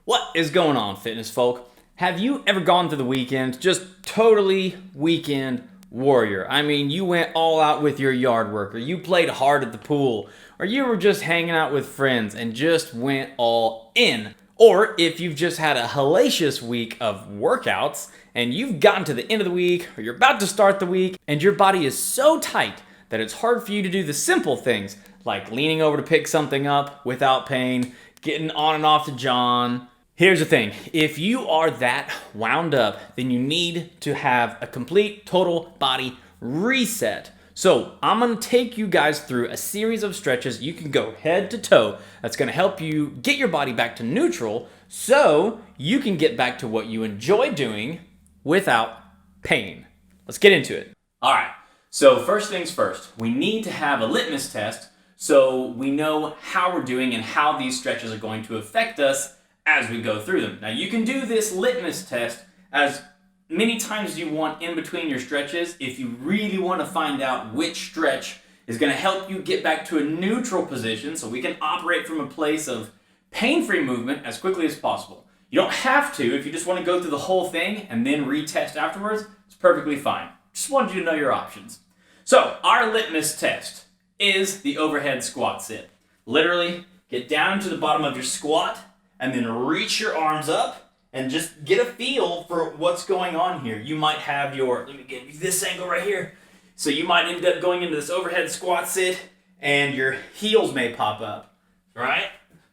What is going on, fitness folk? Have you ever gone through the weekend just totally weekend warrior? I mean, you went all out with your yard work, or you played hard at the pool, or you were just hanging out with friends and just went all in. Or if you've just had a hellacious week of workouts and you've gotten to the end of the week or you're about to start the week and your body is so tight that it's hard for you to do the simple things like leaning over to pick something up without pain, getting on and off the john. Here's the thing, if you are that wound up, then you need to have a complete total body reset. So I'm gonna take you guys through a series of stretches you can go head to toe that's gonna help you get your body back to neutral so you can get back to what you enjoy doing without pain. Let's get into it. All right, so first things first, we need to have a litmus test so we know how we're doing and how these stretches are going to affect us as we go through them. Now you can do this litmus test as many times as you want in between your stretches if you really want to find out which stretch is going to help you get back to a neutral position so we can operate from a place of pain-free movement as quickly as possible. You don't have to. If you just want to go through the whole thing and then retest afterwards, it's perfectly fine. Just wanted you to know your options. So our litmus test is the overhead squat sit. Literally, get down to the bottom of your squat and then reach your arms up and just get a feel for what's going on here. You might have your, let me give you this angle right here. So you might end up going into this overhead squat sit and your heels may pop up, right?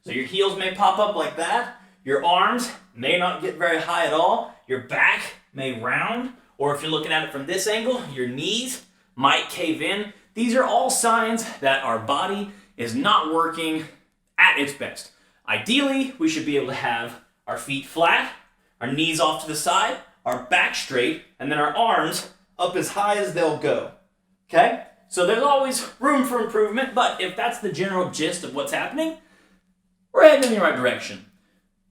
So your heels may pop up like that. Your arms may not get very high at all. Your back may round, or if you're looking at it from this angle, your knees might cave in. These are all signs that our body is not working at its best. Ideally, we should be able to have our feet flat, our knees off to the side, our back straight, and then our arms up as high as they'll go. Okay? So there's always room for improvement, but if that's the general gist of what's happening, we're heading in the right direction.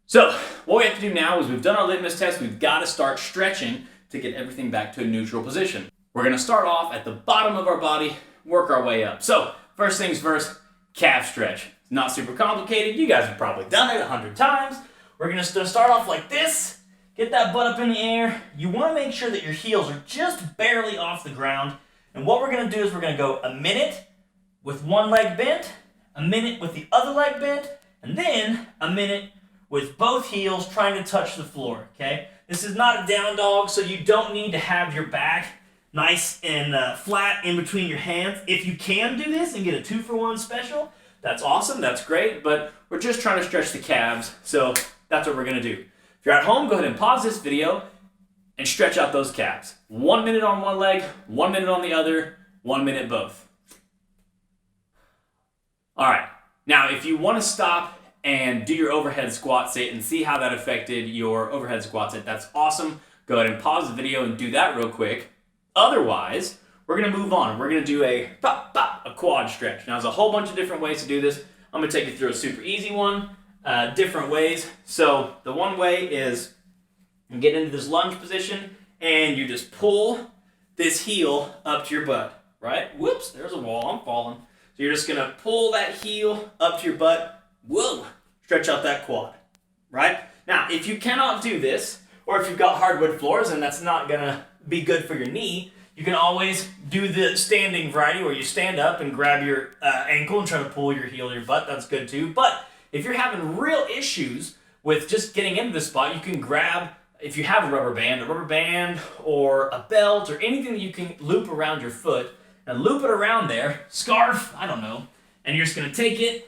So what we have to do now is we've done our litmus test, we've got to start stretching to get everything back to a neutral position. We're going to start off at the bottom of our body, work our way up. So first things first, calf stretch. Not super complicated. You guys have probably done it 100 times. We're going to start off like this. Get that butt up in the air. You want to make sure that your heels are just barely off the ground. And what we're going to do is we're going to go a minute with one leg bent, a minute with the other leg bent, and then a minute with both heels trying to touch the floor, okay? This is not a down dog, so you don't need to have your back nice and flat in between your hands. If you can do this and get a 2-for-1 special, that's awesome, that's great, but we're just trying to stretch the calves, so that's what we're gonna do. If you're at home, go ahead and pause this video and stretch out those calves. 1 minute on one leg, 1 minute on the other, 1 minute both. All right, now if you wanna stop and do your overhead squat sit and see how that affected your overhead squat sit, that's awesome. Go ahead and pause the video and do that real quick. Otherwise, we're gonna move on. We're gonna do a quad stretch. Now, there's a whole bunch of different ways to do this. I'm gonna take you through a super easy one, different ways. So the one way is you get into this lunge position and you just pull this heel up to your butt, right? Whoops, there's a wall, I'm falling. So you're just gonna pull that heel up to your butt, whoa, stretch out that quad, right? Now, if you cannot do this, or if you've got hardwood floors and that's not gonna be good for your knee, you can always do the standing variety where you stand up and grab your ankle and try to pull your heel to your butt. That's good too. But if you're having real issues with just getting into the spot, you can grab, if you have a rubber band or a belt or anything that you can loop around your foot and loop it around there, scarf, I don't know, and you're just gonna take it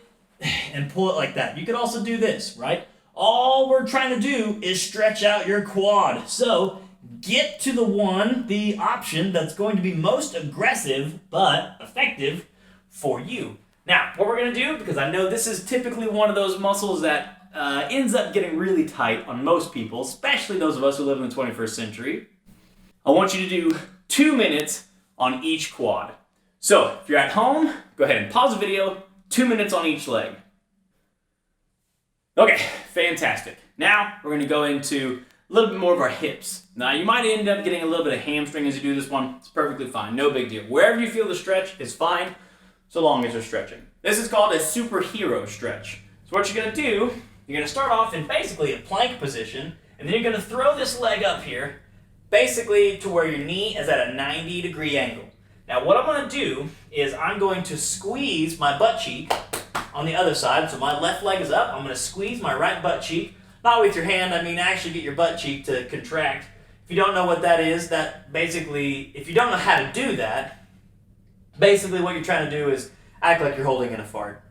and pull it like that. You can also do this, right? All we're trying to do is stretch out your quad. So get to the option that's going to be most aggressive but effective for you. Now, what we're going to do, because I know this is typically one of those muscles that ends up getting really tight on most people, especially those of us who live in the 21st century, I want you to do 2 minutes on each quad. So, if you're at home, go ahead and pause the video, 2 minutes on each leg. Okay, fantastic. Now, we're going to go into a little bit more of our hips. Now, you might end up getting a little bit of hamstring as you do this one. It's perfectly fine, no big deal. Wherever you feel the stretch is fine, so long as you're stretching. This is called a superhero stretch. So what you're gonna do You're going to start off in basically a plank position, and then you're going to throw this leg up here, basically to where your knee is at a 90-degree angle. Now what I'm going to do is I'm going to squeeze my butt cheek on the other side. So my left leg is up. I'm going to squeeze my right butt cheek. Not with your hand, I mean actually get your butt cheek to contract. If you don't know what that is, that basically, if you don't know how to do that, basically what you're trying to do is act like you're holding in a fart.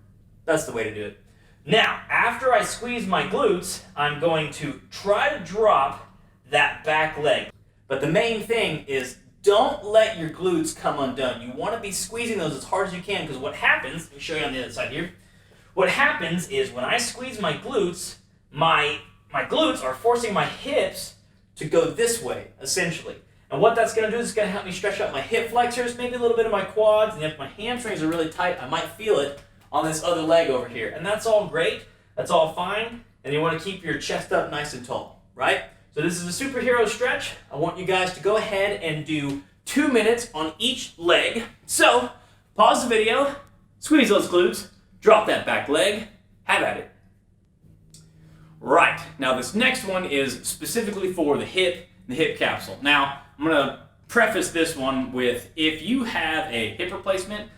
That's the way to do it. Now, after I squeeze my glutes, I'm going to try to drop that back leg. But the main thing is don't let your glutes come undone. You want to be squeezing those as hard as you can, because what happens, let me show you on the other side here. What happens is when I squeeze my glutes glutes are forcing my hips to go this way, essentially. And what that's going to do is it's going to help me stretch out my hip flexors, maybe a little bit of my quads, and if my hamstrings are really tight, I might feel it on this other leg over here. And that's all great, that's all fine, and you want to keep your chest up nice and tall, right? So this is a superhero stretch. I want you guys to go ahead and do 2 minutes on each leg. So, pause the video, squeeze those glutes, drop that back leg, have at it. Right, now this next one is specifically for the hip capsule. Now, I'm going to preface this one with, if you have a hip replacement,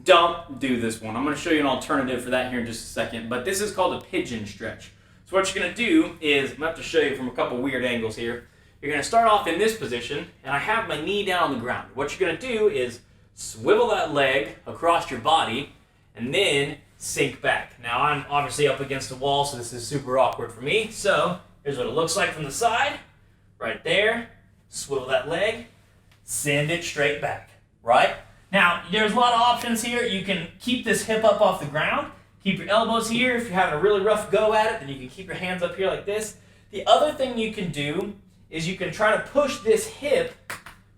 don't do this one. I'm going to show you an alternative for that here in just a second, but this is called a pigeon stretch. So what you're going to do is, I'm going to have to show you from a couple weird angles here. You're going to start off in this position, and I have my knee down on the ground. What you're going to do is swivel that leg across your body, and then sink back. Now I'm obviously up against the wall, so this is super awkward for me. So here's what it looks like from the side. Right there, swivel that leg, send it straight back, right? Now, there's a lot of options here. You can keep this hip up off the ground, keep your elbows here. If you're having a really rough go at it, then you can keep your hands up here like this. The other thing you can do is you can try to push this hip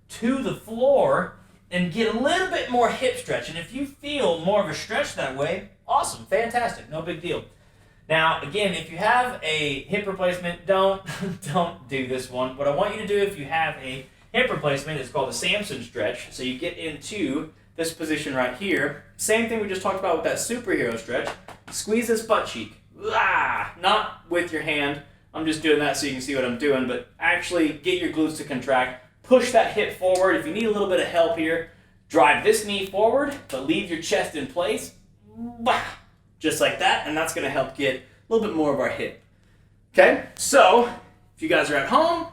to the floor and get a little bit more hip stretch. And if you feel more of a stretch that way, awesome, fantastic, no big deal. Now, again, if you have a hip replacement, don't do this one. What I want you to do if you have a hip replacement is called a Samson stretch. So you get into this position right here. Same thing we just talked about with that superhero stretch. Squeeze this butt cheek. Not with your hand. I'm just doing that so you can see what I'm doing, but actually get your glutes to contract. Push that hip forward. If you need a little bit of help here, drive this knee forward, but leave your chest in place. Just like that, and that's going to help get a little bit more of our hip. Okay, so if you guys are at home,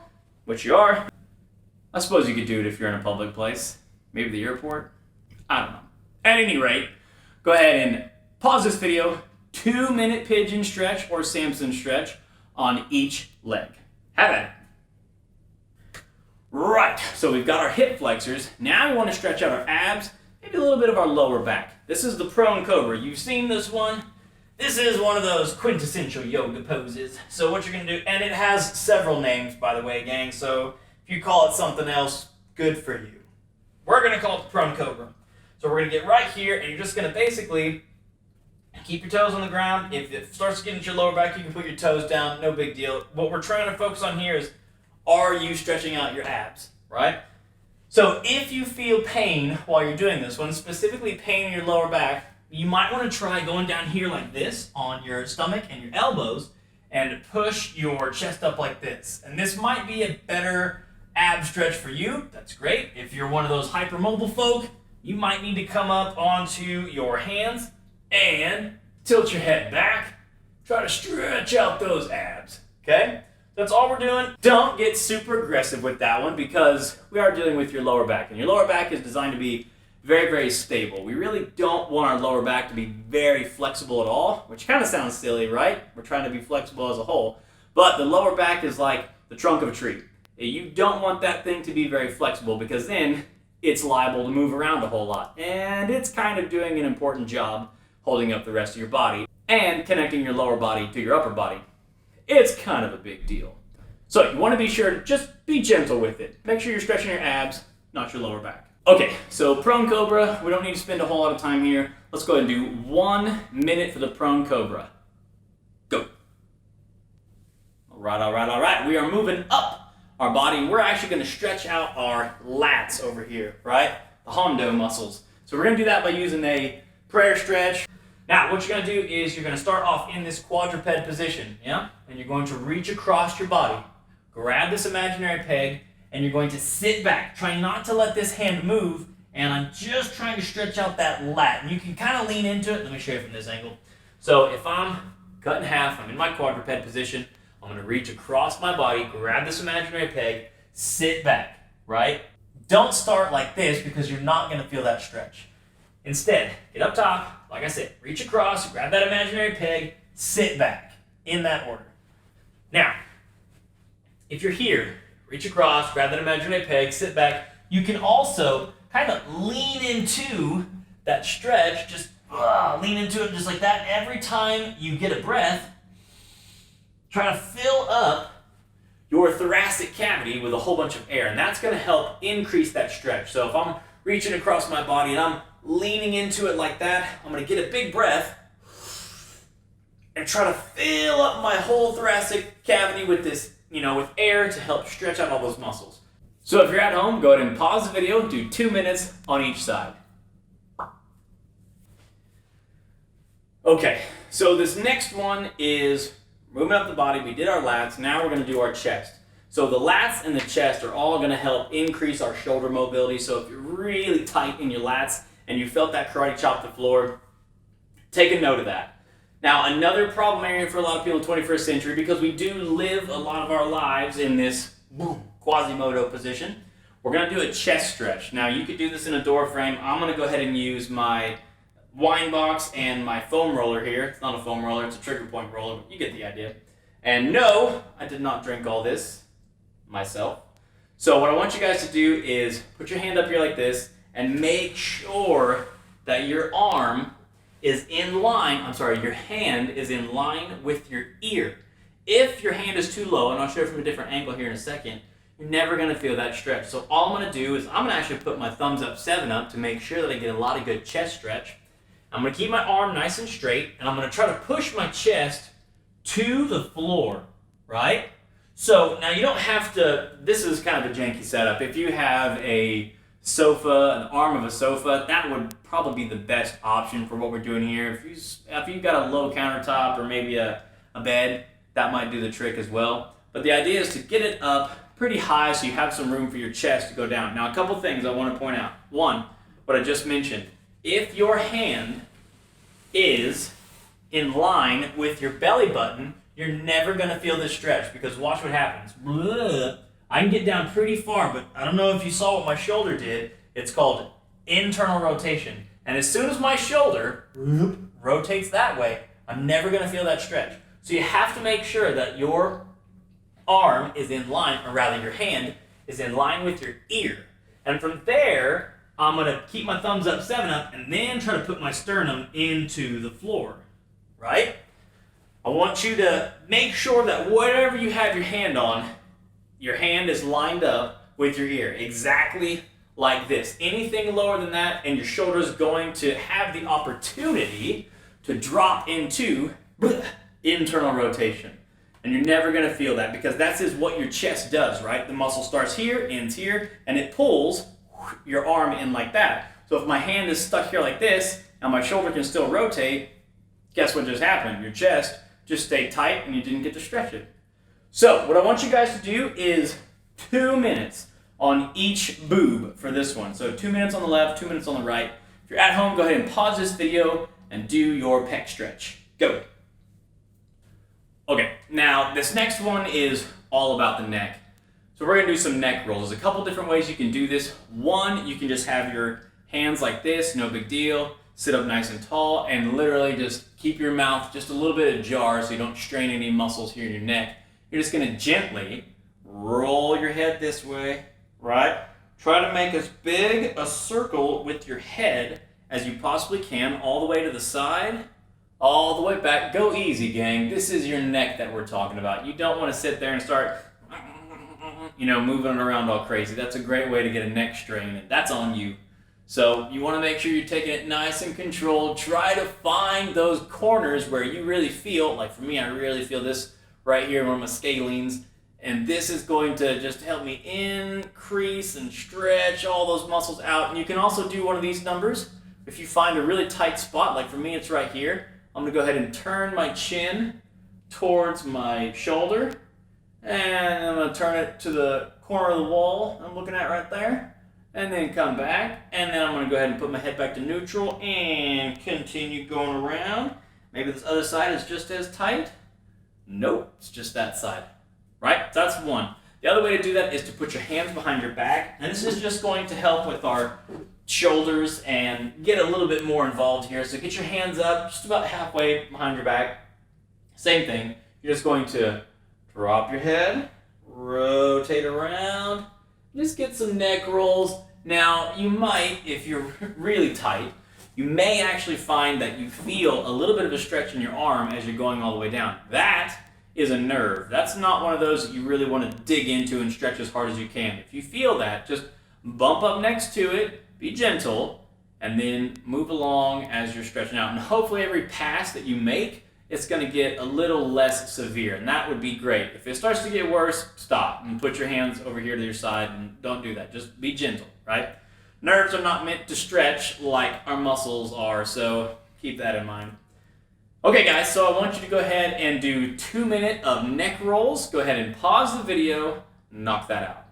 which you are, I suppose you could do it if you're in a public place, maybe the airport, I don't know. At any rate, go ahead and pause this video, 2-minute pigeon stretch or Samson stretch on each leg. Have at it. Right, so we've got our hip flexors. Now we want to stretch out our abs, maybe a little bit of our lower back. This is the prone cobra. You've seen this one. This is one of those quintessential yoga poses. So what you're going to do, and it has several names, by the way, gang, so if you call it something else, good for you. We're going to call it the prone cobra. So we're going to get right here, and you're just going to basically keep your toes on the ground. If it starts getting to your lower back, you can put your toes down, no big deal. What we're trying to focus on here is, are you stretching out your abs, right? So if you feel pain while you're doing this one, specifically pain in your lower back, you might want to try going down here like this on your stomach and your elbows and push your chest up like this. And this might be a better ab stretch for you. That's great. If you're one of those hypermobile folk, you might need to come up onto your hands and tilt your head back. Try to stretch out those abs, okay? That's all we're doing. Don't get super aggressive with that one because we are dealing with your lower back. And your lower back is designed to be very, very stable. We really don't want our lower back to be very flexible at all, which kind of sounds silly, right? We're trying to be flexible as a whole. But the lower back is like the trunk of a tree. You don't want that thing to be very flexible because then it's liable to move around a whole lot. And it's kind of doing an important job holding up the rest of your body and connecting your lower body to your upper body. It's kind of a big deal. So you want to be sure to just be gentle with it. Make sure you're stretching your abs, not your lower back. Okay, so prone cobra, we don't need to spend a whole lot of time here. Let's go ahead and do 1 minute for the prone cobra. Go. All right. We are moving up our body. We're actually going to stretch out our lats over here, right? The Hondo muscles. So we're going to do that by using a prayer stretch. Now, what you're going to do is you're going to start off in this quadruped position, yeah? And you're going to reach across your body, grab this imaginary peg, and you're going to sit back. Try not to let this hand move, and I'm just trying to stretch out that lat. And you can kind of lean into it. Let me show you from this angle. So if I'm cut in half, I'm in my quadruped position, I'm going to reach across my body, grab this imaginary peg, sit back, right? Don't start like this because you're not going to feel that stretch. Instead, get up top, like I said, reach across, grab that imaginary peg, sit back, in that order. Now, if you're here, reach across, grab that imaginary peg, sit back. You can also kind of lean into that stretch, just lean into it just like that. Every time you get a breath, try to fill up your thoracic cavity with a whole bunch of air, and that's going to help increase that stretch. So if I'm reaching across my body and I'm leaning into it like that, I'm going to get a big breath and try to fill up my whole thoracic cavity with this, with air to help stretch out all those muscles. So if you're at home, go ahead and pause the video, do 2 minutes on each side. Okay, so this next one is moving up the body. We did our lats, now we're going to do our chest. So the lats and the chest are all going to help increase our shoulder mobility. So if you're really tight in your lats and you felt that karate chop the floor, take a note of that. Now, another problem area for a lot of people in the 21st century, because we do live a lot of our lives in this Quasimodo position, we're going to do a chest stretch. Now, you could do this in a door frame. I'm going to go ahead and use my wine box and my foam roller here. It's not a foam roller, it's a trigger point roller, but you get the idea. And no, I did not drink all this myself. So what I want you guys to do is put your hand up here like this and make sure that your arm is in line, your hand is in line with your ear. If your hand is too low, and I'll show you from a different angle here in a second, you're never going to feel that stretch. So all I'm going to do is I'm going to actually put my thumbs up 7 up to make sure that I get a lot of good chest stretch. I'm going to keep my arm nice and straight, and I'm going to try to push my chest to the floor, right? So now you don't have to, this is kind of a janky setup. If you have a sofa, an arm of a sofa, that would probably be the best option for what we're doing here. If you've got a low countertop or maybe a bed, that might do the trick as well. But the idea is to get it up pretty high so you have some room for your chest to go down. Now, a couple things I want to point out. One, what I just mentioned. If your hand is in line with your belly button, you're never going to feel this stretch, because watch what happens. I can get down pretty far, but I don't know if you saw what my shoulder did. It's called internal rotation. And as soon as my shoulder rotates that way, I'm never going to feel that stretch. So you have to make sure that your arm is in line, or rather your hand is in line with your ear. And from there, I'm going to keep my thumbs up 7 up and then try to put my sternum into the floor, right? I want you to make sure that whatever you have your hand on, your hand is lined up with your ear, exactly like this. Anything lower than that, and your shoulder is going to have the opportunity to drop into internal rotation. And you're never going to feel that, because that's is what your chest does, right? The muscle starts here, ends here, and it pulls your arm in like that. So if my hand is stuck here like this, and my shoulder can still rotate, guess what just happened? Your chest just stayed tight and you didn't get to stretch it. So what I want you guys to do is 2 minutes on each boob for this one. So 2 minutes on the left, 2 minutes on the right. If you're at home, go ahead and pause this video and do your pec stretch. Go. Okay, now this next one is all about the neck. So we're going to do some neck rolls. There's a couple different ways you can do this. One, you can just have your hands like this, no big deal. Sit up nice and tall and literally just keep your mouth just a little bit ajar so you don't strain any muscles here in your neck. You're just going to gently roll your head this way, right? Try to make as big a circle with your head as you possibly can, all the way to the side, all the way back. Go easy, gang. This is your neck that we're talking about. You don't want to sit there and start moving it around all crazy. That's a great way to get a neck strain, and that's on you. So you want to make sure you're taking it nice and controlled. Try to find those corners where you really feel, like for me, I really feel this right here, one of my scalenes, and this is going to just help me increase and stretch all those muscles out. And you can also do one of these numbers. if you find a really tight spot, like for me it's right here, I'm going to go ahead and turn my chin towards my shoulder, and I'm going to turn it to the corner of the wall I'm looking at right there, and then come back, and then I'm going to go ahead and put my head back to neutral and continue going around. Maybe this other side is just as tight. Nope, it's just that side. Right? That's one. The other way to do that is to put your hands behind your back, and this is just going to help with our shoulders and get a little bit more involved here. So get your hands up just about halfway behind your back. Same thing. You're just going to drop your head, rotate around, just get some neck rolls. Now, you might, if you're really tight, you may actually find that you feel a little bit of a stretch in your arm as you're going all the way down. That is a nerve. That's not one of those that you really want to dig into and stretch as hard as you can. If you feel that, just bump up next to it, be gentle, and then move along as you're stretching out. And hopefully every pass that you make, it's going to get a little less severe, and that would be great. If it starts to get worse, stop and put your hands over here to your side, and don't do that. Just be gentle, right? Nerves are not meant to stretch like our muscles are, so keep that in mind. Okay guys, so I want you to go ahead and do 2 minutes of neck rolls. Go ahead and pause the video, knock that out.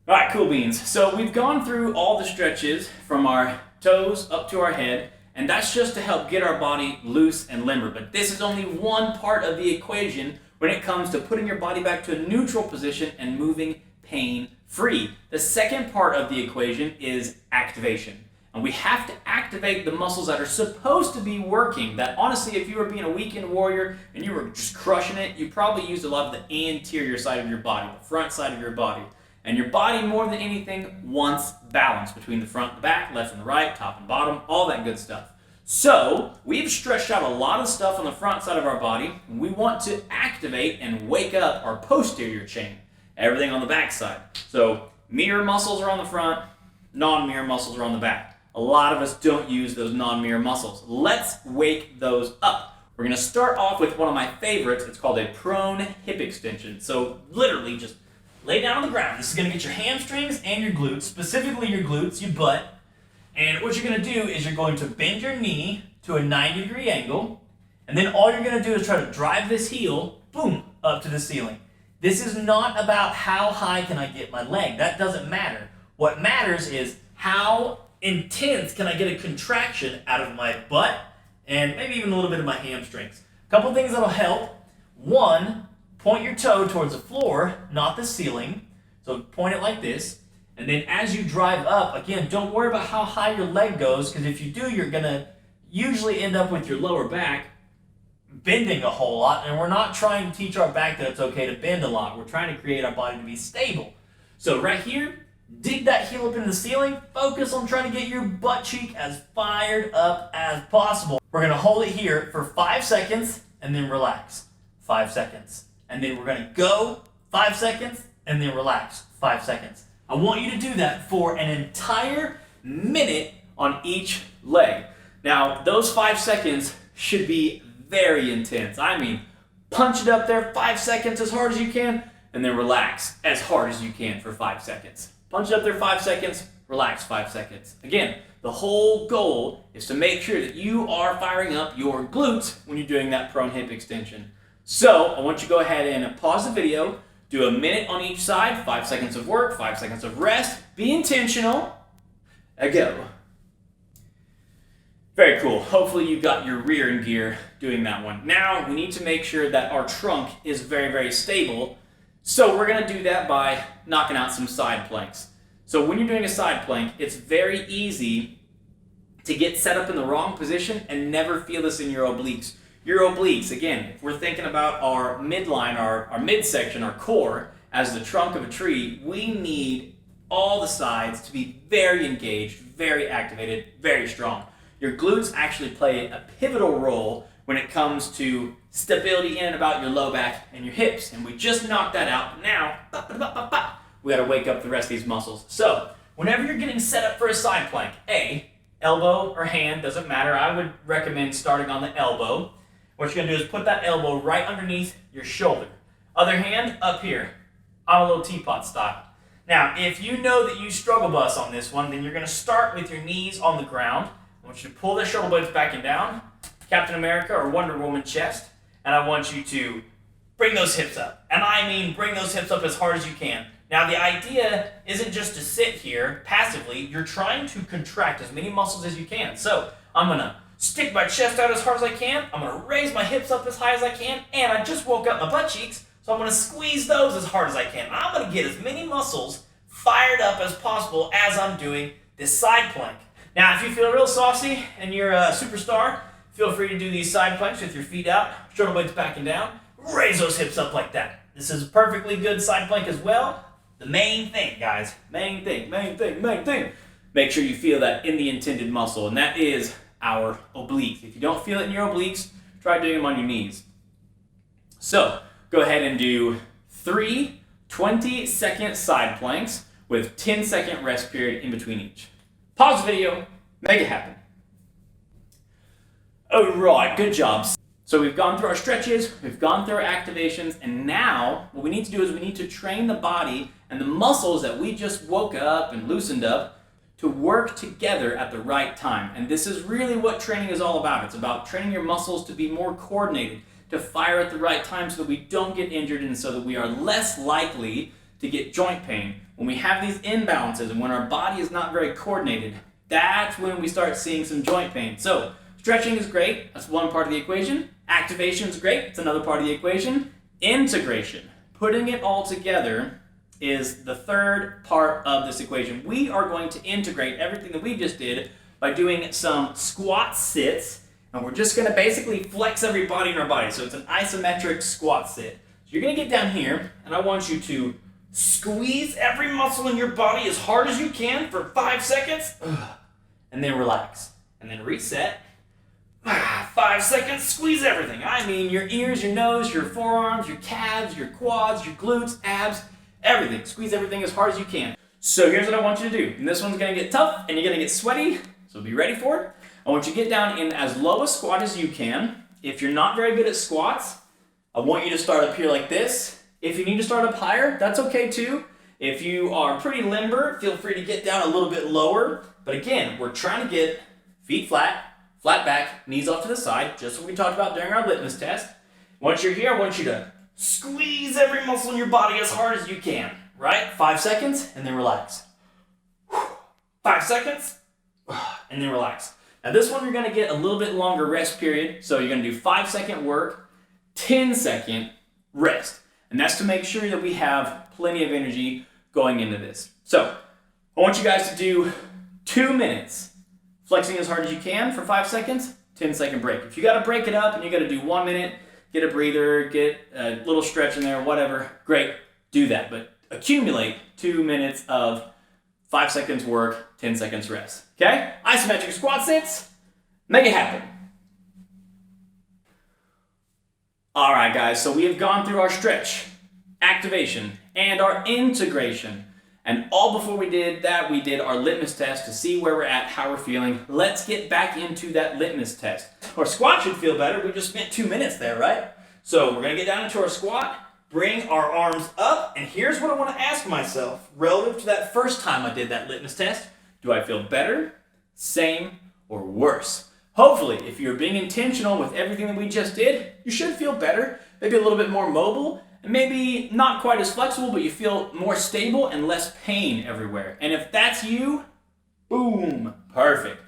Alright, cool beans. So we've gone through all the stretches from our toes up to our head, and that's just to help get our body loose and limber. But this is only one part of the equation when it comes to putting your body back to a neutral position and moving pain-free. The second part of the equation is activation. And we have to activate the muscles that are supposed to be working. That honestly, if you were being a weekend warrior and you were just crushing it, you probably used a lot of the anterior side of your body, the front side of your body. And your body, more than anything, wants balance between the front and the back, left and the right, top and bottom, all that good stuff. So we've stretched out a lot of stuff on the front side of our body. We want to activate and wake up our posterior chain, everything on the back side. So mirror muscles are on the front, non-mirror muscles are on the back. A lot of us don't use those non-mirror muscles. Let's wake those up. We're going to start off with one of my favorites. It's called a prone hip extension. So literally just lay down on the ground. This is going to get your hamstrings and your glutes, specifically your glutes, your butt. And what you're going to do is you're going to bend your knee to a 90-degree angle, and then all you're going to do is try to drive this heel, boom, up to the ceiling. This is not about how high can I get my leg. That doesn't matter. What matters is how intense can I get a contraction out of my butt and maybe even a little bit of my hamstrings. A couple things that'll help. One, point your toe towards the floor, not the ceiling. So point it like this. And then as you drive up, again, don't worry about how high your leg goes, because if you do, you're going to usually end up with your lower back bending a whole lot. And we're not trying to teach our back that it's okay to bend a lot. We're trying to create our body to be stable. So right here, dig that heel up into the ceiling. Focus on trying to get your butt cheek as fired up as possible. We're going to hold it here for 5 seconds and then relax. 5 seconds. And then we're going to go 5 seconds and then relax. 5 seconds. I want you to do that for an entire minute on each leg. Now, those 5 seconds should be very intense. I mean, punch it up there 5 seconds as hard as you can, and then relax as hard as you can for 5 seconds. Punch it up there 5 seconds, relax 5 seconds. Again, the whole goal is to make sure that you are firing up your glutes when you're doing that prone hip extension. So, I want you to go ahead and pause the video, do a minute on each side, 5 seconds of work, 5 seconds of rest, be intentional, and go. Very cool. Hopefully you got your rear in gear doing that one. Now, we need to make sure that our trunk is very, very stable. So we're going to do that by knocking out some side planks. So when you're doing a side plank, it's very easy to get set up in the wrong position and never feel this in your obliques. Your obliques, again, if we're thinking about our midline, our midsection, our core, as the trunk of a tree, we need all the sides to be very engaged, very activated, very strong. Your glutes actually play a pivotal role when it comes to stability in and about your low back and your hips. And we just knocked that out. Now, we got to wake up the rest of these muscles. So, whenever you're getting set up for a side plank, elbow or hand, doesn't matter. I would recommend starting on the elbow. What you're going to do is put that elbow right underneath your shoulder. Other hand up here, on a little teapot style. Now, if you know that you struggle bus on this one, then you're going to start with your knees on the ground. I want you to pull the shoulder blades back and down, Captain America or Wonder Woman chest, and I want you to bring those hips up. And I mean bring those hips up as hard as you can. Now, the idea isn't just to sit here passively. You're trying to contract as many muscles as you can. So I'm going to stick my chest out as hard as I can. I'm going to raise my hips up as high as I can. And I just woke up my butt cheeks, so I'm going to squeeze those as hard as I can. I'm going to get as many muscles fired up as possible as I'm doing this side plank. Now, if you feel real saucy and you're a superstar, feel free to do these side planks with your feet out, shoulder blades back and down. Raise those hips up like that. This is a perfectly good side plank as well. The main thing, guys, main thing. Make sure you feel that in the intended muscle, and that is our obliques. If you don't feel it in your obliques, try doing them on your knees. So, go ahead and do 3 20-second side planks with 10-second rest period in between each. Pause the video, make it happen. All right, good job. So we've gone through our stretches, we've gone through our activations, and now what we need to do is we need to train the body and the muscles that we just woke up and loosened up to work together at the right time. And this is really what training is all about. It's about training your muscles to be more coordinated, to fire at the right time so that we don't get injured and so that we are less likely to get joint pain. When we have these imbalances and when our body is not very coordinated, that's when we start seeing some joint pain. So stretching is great, that's one part of the equation. Activation is great, it's another part of the equation. Integration, putting it all together, is the third part of this equation. We are going to integrate everything that we just did by doing some squat sits, and we're just going to basically flex every body in our body. So it's an isometric squat sit. So you're going to get down here, and I want you to squeeze every muscle in your body as hard as you can for 5 seconds, and then relax, and then reset. 5 seconds, squeeze everything. I mean your ears, your nose, your forearms, your calves, your quads, your glutes, abs, everything. Squeeze everything as hard as you can. So here's what I want you to do. And this one's going to get tough and you're going to get sweaty, so be ready for it. I want you to get down in as low a squat as you can. If you're not very good at squats, I want you to start up here like this. If you need to start up higher, that's okay too. If you are pretty limber, feel free to get down a little bit lower. But again, we're trying to get feet flat, flat back, knees off to the side, just what we talked about during our litmus test. Once you're here, I want you to squeeze every muscle in your body as hard as you can, right? 5 seconds, and then relax. 5 seconds, and then relax. Now this one, you're gonna get a little bit longer rest period, so you're gonna do 5 second work, 10-second rest. And that's to make sure that we have plenty of energy going into this. So, I want you guys to do 2 minutes, flexing as hard as you can for 5 seconds, 10-second break. If you gotta break it up and you gotta do 1 minute, get a breather, get a little stretch in there, whatever, great, do that. But accumulate 2 minutes of 5 seconds work, 10 seconds rest. Okay? Isometric squat sits, make it happen. All right, guys, so we have gone through our stretch, activation, and our integration. And all before we did that, we did our litmus test to see where we're at, how we're feeling. Let's get back into that litmus test. Our squat should feel better. We just spent 2 minutes there, right? So we're gonna get down into our squat, bring our arms up, and here's what I wanna ask myself relative to that first time I did that litmus test. Do I feel better, same, or worse? Hopefully, if you're being intentional with everything that we just did, you should feel better, maybe a little bit more mobile, and maybe not quite as flexible, but you feel more stable and less pain everywhere. And if that's you, boom, perfect.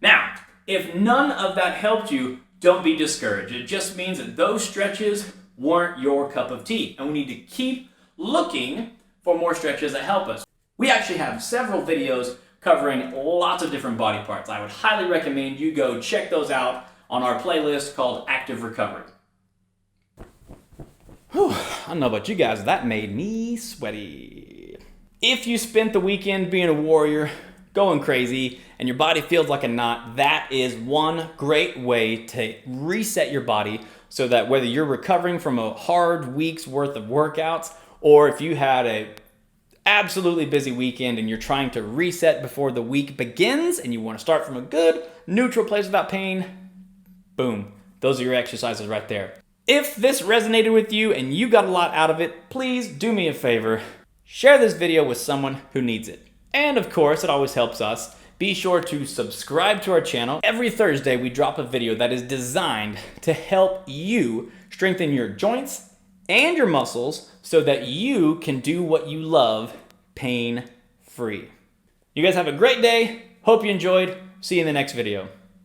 Now, if none of that helped you, don't be discouraged. It just means that those stretches weren't your cup of tea, and we need to keep looking for more stretches that help us. We actually have several videos covering lots of different body parts. I would highly recommend you go check those out on our playlist called Active Recovery. Whew, I don't know about you guys, that made me sweaty. If you spent the weekend being a warrior, going crazy, and your body feels like a knot, that is one great way to reset your body so that whether you're recovering from a hard week's worth of workouts, or if you had a absolutely busy weekend and you're trying to reset before the week begins and you want to start from a good neutral place without pain, boom, those are your exercises right there. If this resonated with you and you got a lot out of it, please do me a favor, share this video with someone who needs it. And of course, it always helps us. Be sure to subscribe to our channel. Every Thursday, we drop a video that is designed to help you strengthen your joints and your muscles so that you can do what you love pain-free. You guys have a great day. Hope you enjoyed. See you in the next video.